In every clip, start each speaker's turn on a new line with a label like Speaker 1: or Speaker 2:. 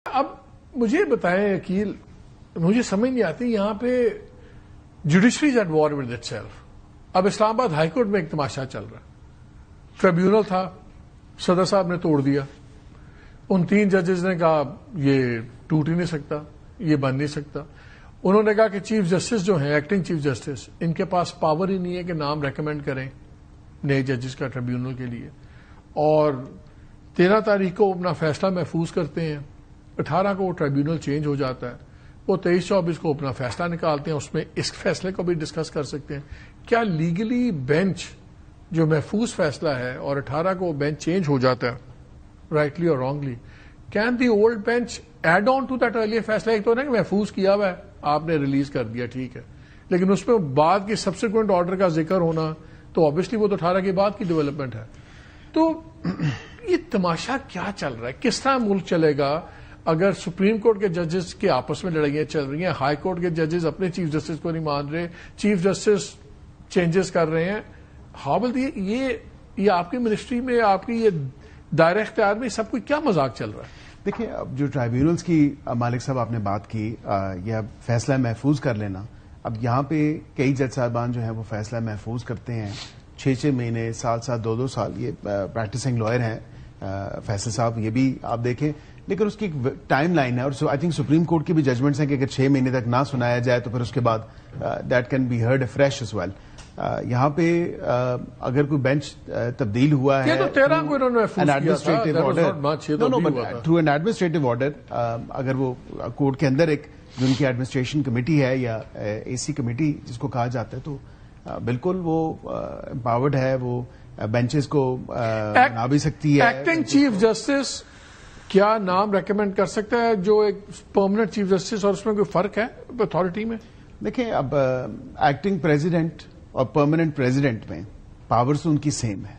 Speaker 1: اب مجھے بتائیں وکیل، مجھے سمجھ نہیں آتی یہاں پہ judiciary at war with itself. اب اسلام آباد ہائی کورٹ میں ایک تماشا چل رہا ہے، ٹریبیونل تھا، صدر صاحب نے توڑ دیا، ان 3 ججز نے کہا یہ ٹوٹ ہی نہیں سکتا، یہ بن نہیں سکتا۔ انہوں نے کہا کہ چیف جسٹس جو ہیں، ایکٹنگ چیف جسٹس، ان کے پاس پاور ہی نہیں ہے کہ نام ریکمینڈ کریں نئے ججز کا ٹریبیونل کے لیے، اور 13 تاریخ کو اپنا فیصلہ محفوظ کرتے ہیں، 18 کو وہ ٹریبیونل چینج ہو جاتا ہے، وہ 23-24 کو اپنا فیصلہ نکالتے ہیں، اس میں اس فیصلے کو بھی ڈسکس کر سکتے ہیں۔ کیا لیگلی بینچ جو محفوظ فیصلہ ہے اور 18 کو بینچ چینج ہو جاتا ہے رائٹلی اور wrongly, can the old bench add on to that earlier فیصلہ؟ ایک تو نہیں کہ محفوظ کیا ہوا ہے، آپ نے ریلیز کر دیا، ٹھیک ہے، لیکن اس میں بعد کی سبسیکوینٹ آرڈر کا ذکر ہونا تو آبویسلی وہ تو 18 کے بعد کی ڈیولپمنٹ ہے۔ تو یہ تماشا کیا چل رہا ہے؟ کس طرح ملک چلے گا اگر سپریم کورٹ کے ججز کے آپس میں لڑائیاں چل رہی ہیں، ہائی کورٹ کے ججز اپنے چیف جسٹس کو نہیں مان رہے، چیف جسٹس چینجز کر رہے ہیں؟ ہاول یہ آپ کی منسٹری میں، آپ کی یہ دائرہ اختیار میں سب کچھ کیا مذاق چل رہا ہے؟
Speaker 2: دیکھیں، اب جو ٹرائیبیونلز کی مالک صاحب آپ نے بات کی، یہ فیصلہ محفوظ کر لینا، اب یہاں پہ کئی جج صاحبان جو ہیں وہ فیصلہ محفوظ کرتے ہیں 6 مہینے، سال 2 سال، یہ پریکٹسنگ لائر ہیں فیصل صاحب، یہ بھی آپ دیکھیں، لیکن اس کی ایک ٹائم لائن ہے، اور آئی تھنک سپریم کورٹ کی بھی ججمنٹس ہیں کہ اگر 6 مہینے تک نہ سنایا جائے تو پھر اس کے بعد that can be heard fresh as well. یہاں پہ اگر کوئی بینچ تبدیل ہوا ہے تھرو این ایڈمنسٹریٹو آرڈر، اگر وہ کورٹ کے اندر ایک جو ان کی ایڈمنسٹریشن کمیٹی ہے یا اے سی کمیٹی جس کو کہا جاتا ہے، تو بالکل وہ امپاورڈ ہے، وہ بینچز کو بنا بھی سکتی ہے۔
Speaker 1: ایکٹنگ چیف جسٹس کیا نام ریکمینڈ کر سکتا ہے جو ایک پرماننٹ چیف جسٹس، اور اس میں کوئی فرق ہے اتھارٹی میں؟
Speaker 2: دیکھیں، اب ایکٹنگ پریزیڈنٹ اور پرماننٹ پریزیڈنٹ میں پاورز ان کی سیم ہے،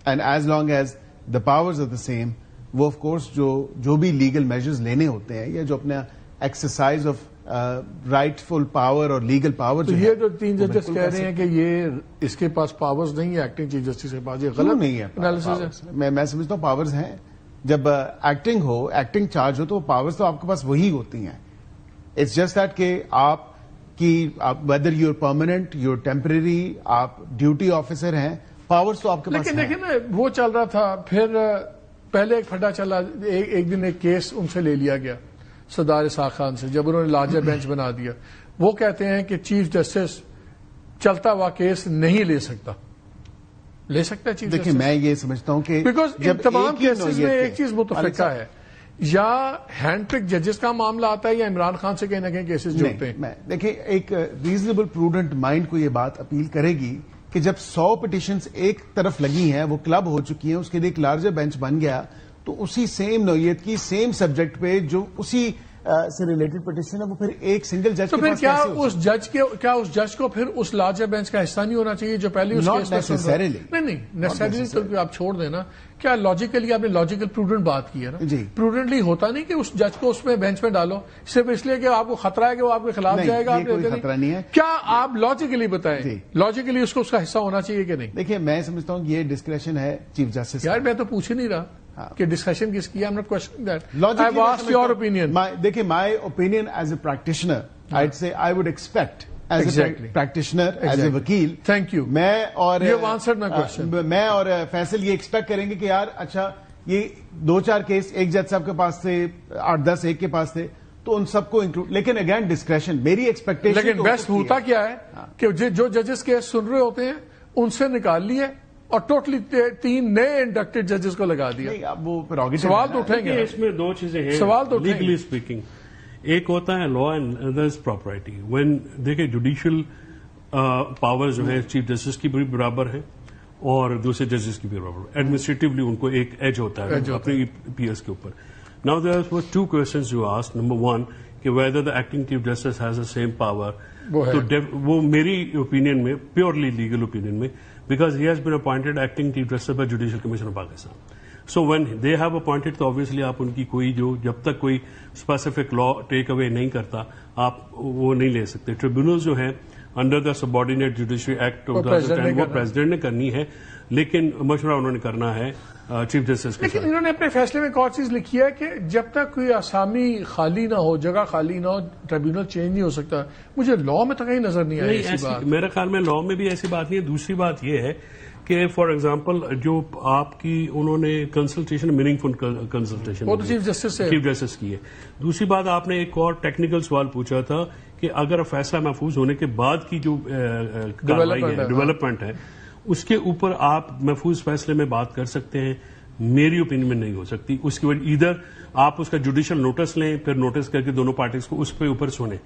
Speaker 2: and as long as the powers are the same, وہ آف کورس جو بھی لیگل میجرز لینے ہوتے ہیں یا جو اپنا exercise of rightful power اور لیگل پاور،
Speaker 1: تو یہ جو 3 ججز کہہ رہے ہیں کہ یہ اس کے پاس پاورز نہیں ہے ایکٹنگ چیف جسٹس کے پاس، یہ غلط
Speaker 2: نہیں ہے۔ میں سمجھتا ہوں پاورز ہیں، جب ایکٹنگ ہو، ایکٹنگ چارج ہو، تو پاورز تو آپ کے پاس وہی ہوتی ہیں۔ اٹس جسٹ دیٹ کہ آپ کی whether you are permanent, you are temporary, آپ ڈیوٹی آفیسر ہیں، پاورز تو آپ کے پاس ہیں۔
Speaker 1: لیکن نا وہ چل رہا تھا، پھر پہلے ایک پھڈا چلا، ایک دن ایک کیس ان سے لے لیا گیا سردار اسحاق خان سے، جب انہوں نے لارجر بینچ بنا دیا۔ وہ کہتے ہیں کہ چیف جسٹس چلتا ہوا کیس نہیں لے سکتا ہے چیف جسٹس۔
Speaker 2: دیکھیں، میں یہ سمجھتا ہوں کہ
Speaker 1: بیکاز تمام کیسز میں ایک چیز متفقہ ہے، یا ہینڈ پک ججز کا معاملہ آتا ہے یا عمران خان سے کہیں نہ کہیں کیسز جڑتے ہیں۔
Speaker 2: دیکھیں، ایک ریزنیبل پروڈنٹ مائنڈ کو یہ بات اپیل کرے گی کہ جب 100 پٹیشنز ایک طرف لگی ہیں، وہ کلب ہو چکی ہیں، اس کے لیے ایک لارجر بینچ بن گیا، تو اسی سیم نوعیت کی سیم سبجیکٹ پہ جو اسی سے ریلیٹڈ پٹیشن ہے، وہ پھر ایک سنگل جج
Speaker 1: تو پھر کیا اس جج کو پھر اس لارجر بینچ کا حصہ نہیں ہونا چاہیے جو پہلے اس کیس میں سن رہا ہے؟ نہیں نیسیسریلی تو آپ چھوڑ دینا۔ کیا لاجیکلی آپ نے لاجیکل پروڈنٹ بات کی ہے نا؟ پروڈنٹلی ہوتا نہیں کہ اس جج کو اس میں بینچ میں ڈالو صرف اس لیے کہ آپ کو خطرہ ہے کہ وہ آپ کے خلاف جائے گا؟
Speaker 2: خطرہ نہیں ہے۔
Speaker 1: کیا آپ لاجیکلی بتائیں، لاجیکلی اس کو اس کا حصہ ہونا چاہیے کہ نہیں؟
Speaker 2: دیکھیے، میں سمجھتا ہوں یہ ڈسکریشن ہے چیف جسٹس۔
Speaker 1: یار میں تو پوچھ ہی نہیں رہا کہ ڈسکشن کس کی، I'm not questioning that. I've asked your opinion.
Speaker 2: دیکھیں، my opinion as a practitioner, I'd say I would expect as a practitioner, as a وکیل.
Speaker 1: Thank you.
Speaker 2: میں اور
Speaker 1: You've answered my question.
Speaker 2: میں اور فیصل یہ ایکسپیکٹ کریں گے کہ یار اچھا، یہ 2-4 کیس ایک جج صاحب کے پاس تھے، 8-10 ایک کے پاس تھے، تو ان سب کو انکلوڈ، لیکن اگین ڈسکریشن میری ایکسپیکٹیشن۔
Speaker 1: لیکن بیسٹ ہوتا کیا ہے کہ جو ججز کیس سن رہے ہوتے ہیں ان سے نکال لیے اور ٹوٹلی 3 نئے انڈکٹڈ ججز کو لگا دیا۔ سوال تو اٹھیں گے،
Speaker 3: اس میں 2 چیزیں ہیں
Speaker 1: سوال تو
Speaker 3: لیگلی اسپیکنگ۔ ایک ہوتا ہے law and other is property. When دیکھیں، جوڈیشل پاور جو ہے چیف جسٹس کی بھی برابر ہے اور دوسرے ججز کی بھی برابر، ایڈمنسٹریٹولی ان کو ایک ایج ہوتا ہے اپنے پی ایس کے اوپر۔ Now there was 2 questions you asked. Number 1 کہ whether the acting chief justice has the same power, وہ میری اوپینین میں، پیورلی لیگل اوپینین میں، because he has been appointed acting chief justice by Judicial Commission of Pakistan. So when they have appointed, تو obviously آپ ان کی کوئی جب تک کوئی اسپیسیفک لا ٹیک اوے نہیں کرتا آپ وہ نہیں لے سکتے۔ ٹریبیونل جو ہے under the subordinate judiciary act 2010 وہ پریزیڈنٹ نے کرنی ہے، لیکن مشورہ انہوں نے کرنا ہے چیف جسٹس کے
Speaker 1: لیکن
Speaker 3: ساتھ.
Speaker 1: انہوں نے اپنے فیصلے میں ایک اور چیز لکھی ہے کہ جب تک کوئی آسامی خالی نہ ہو، جگہ خالی نہ ہو، ٹریبیونل چینج نہیں ہو سکتا. مجھے لا میں تو کہیں نظر نہیں آئی ایسی بات.
Speaker 3: میرے خیال میں لا میں بھی ایسی بات نہیں ہے. دوسری بات یہ ہے کہ فار ایگزامپل جو آپ کی انہوں نے کنسلٹیشن میننگ فل کنسلٹیشن
Speaker 1: وہ تو چیف جسٹس سے
Speaker 3: چیف جسٹس کی ہے. دوسری بات آپ نے ایک اور ٹیکنیکل سوال پوچھا تھا کہ اگر فیصلہ محفوظ ہونے کے بعد کی جو کارروائی ہے، ڈیولپمنٹ ہے، اس کے اوپر آپ محفوظ فیصلے میں بات کر سکتے ہیں. میری اوپینین میں نہیں ہو سکتی. اس کی وجہ ادھر آپ اس کا جوڈیشل نوٹس لیں، پھر نوٹس کر کے دونوں پارٹیز کو اس پہ اوپر سنیں،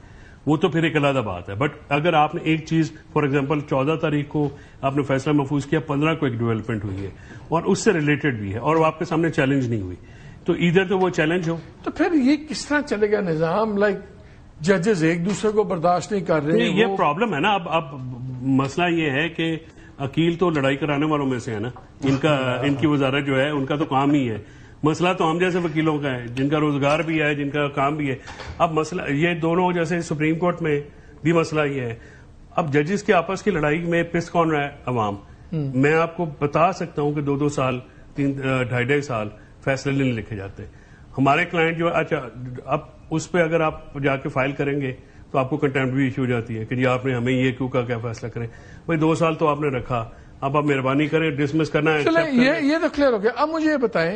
Speaker 3: وہ تو پھر ایک علیحدہ بات ہے. بٹ اگر آپ نے ایک چیز فار ایگزامپل 14 تاریخ کو آپ نے فیصلہ محفوظ کیا، 15 کو ایک ڈیولپمنٹ ہوئی ہے اور اس سے ریلیٹڈ بھی ہے اور وہ آپ کے سامنے چیلنج نہیں ہوئی، تو ادھر تو وہ چیلنج ہو.
Speaker 1: تو پھر یہ کس طرح چلے گا نظام؟ لائک ججز ایک دوسرے کو برداشت نہیں کر رہے.
Speaker 3: یہ پرابلم ہے نا. اب مسئلہ یہ ہے کہ وکیل تو لڑائی کرانے والوں میں سے ہے نا. ان کی وزارت جو ہے ان کا تو کام ہی ہے. مسئلہ تو ہم جیسے وکیلوں کا ہے جن کا روزگار بھی ہے، جن کا کام بھی ہے. اب مسئلہ یہ دونوں جیسے سپریم کورٹ میں بھی مسئلہ یہ ہے. اب ججز کے آپس کی لڑائی میں پس کون رہا ہے؟ عوام. میں آپ کو بتا سکتا ہوں کہ 2-2 سال 2.5 سال فیصلے نہیں لکھے جاتے. ہمارے کلائنٹ جو اچھا اب اس پہ اگر آپ جا کے فائل کریں گے تو آپ کو کنٹمپٹ بھی ایشو ہو جاتی ہے کہ جی آپ نے ہمیں یہ کیوں کہا، کیا فیصلہ کریں. بھائی 2 سال تو آپ نے رکھا، اب آپ مہربانی کریں ڈسمس کرنا ہے.
Speaker 1: یہ تو کلیئر ہو گیا. اب مجھے یہ بتائیں